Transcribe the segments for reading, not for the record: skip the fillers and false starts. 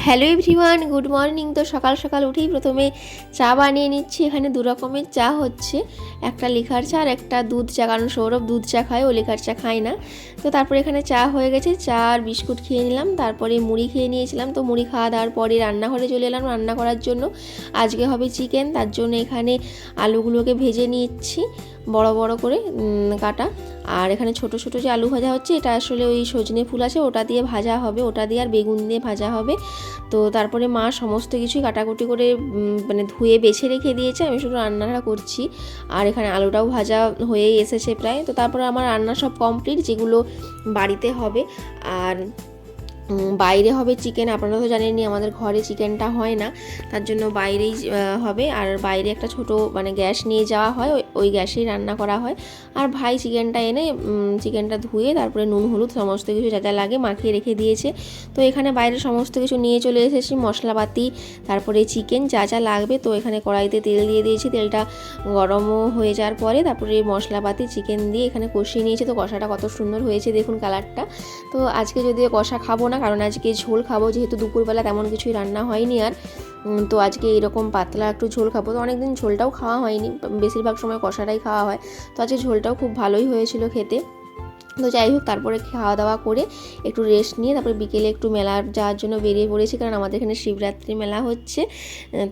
Hello everyone, good morning. তো সকাল সকাল উঠেই প্রথমে চা বানিয়ে নিচ্ছি। এখানে দু রকমের চা হচ্ছে, একটা লিকার চা আর একটা দুধ চা, কারণ সৌরভ দুধ চা খায়, ও লিকার চা খায় না। তো তারপরে এখানে চা হয়ে গেছে, চা আর বিস্কুট খেয়ে নিলাম, তারপরে মুড়ি খেয়ে নিয়েছিলাম। তো মুড়ি খাওয়া দাওয়ার পরে রান্নাঘরে চলে এলাম রান্না করার জন্য। আজকে হবে চিকেন, তার জন্য এখানে আলুগুলোকে ভেজে নিচ্ছি বড় বড় করে কাটা। আর এখানে ছোট ছোট যে আলু ভাজা হচ্ছে, এটা আসলে ওই সজনে ফুল আছে ওটা দিয়ে ভাজা হবে, ওটা দিয়ে আর বেগুন দিয়ে ভাজা হবে। তো তারপরে মা সমস্ত কিছুই কাটাকুটি করে মানে ধুয়ে বেছে রেখে দিয়েছে, আমি শুধু রান্নাটা করছি। আর এখানে আলুটাও ভাজা হয়েই এসেছে প্রায়। তো তারপরে আমার রান্না সব কমপ্লিট, যেগুলো বাড়িতে হবে। আর বাইরে হবে চিকেন, আপনারা তো জানেনই আমাদের ঘরে চিকেনটা হয় না, তার জন্য বাইরেই হবে। আর বাইরে একটা ছোট মানে গ্যাস নিয়ে যাওয়া হয়, ওই গ্যাসেই রান্না করা হয়। আর ভাই চিকেনটা এনে চিকেনটা ধুয়ে তারপরে নুন হলুদ সমস্ত কিছু যা যা লাগে মাখিয়ে রেখে দিয়েছে। তো এখানে বাইরে সমস্ত কিছু নিয়ে চলে এসেছি, মশলাপাতি, তারপরে চিকেন যা যা লাগবে। তো এখানে কড়াইতে তেল দিয়ে দিয়েছি, তেলটা গরমও হয়ে যাওয়ার পরে তারপরে মশলাপাতি চিকেন দিয়ে এখানে কষিয়ে নিয়েছি। তো কষাটা কত সুন্দর হয়েছে দেখুন কালারটা। তো আজকে যদিও কষা খাবো না, কারণ আজকে ঝোল খাবো, যেহেতু দুপুরবেলা তেমন কিছুই রান্না হয়নি। আর তো আজকে এরকম পাতলা একটু ঝোল খাবো। তো অনেকদিন ঝোলটাও খাওয়া হয়নি, বেশিরভাগ সময় কষাটাই খাওয়া হয়। তো আজকে ঝোলটাও খুব ভালোই হয়েছিল খেতে। তো যাই হোক, তারপরে খাওয়া দাওয়া করে একটু রেস্ট নিয়ে তারপরে বিকেলে একটু মেলা যাওয়ার জন্য বেরিয়ে পড়েছি, কারণ আমাদের এখানে শিবরাত্রি মেলা হচ্ছে।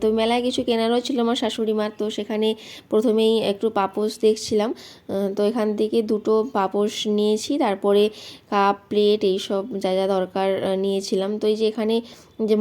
তো মেলায় কিছু কেনারও ছিল আমার শাশুড়ি মার। তো সেখানে প্রথমেই একটু পাপোশ দেখছিলাম। তো এখান থেকে দুটো পাপোশ নিয়েছি, তারপরে কাপ প্লেট এইসব যা যা দরকার নিয়েছিলাম। তো এই যে এখানে যে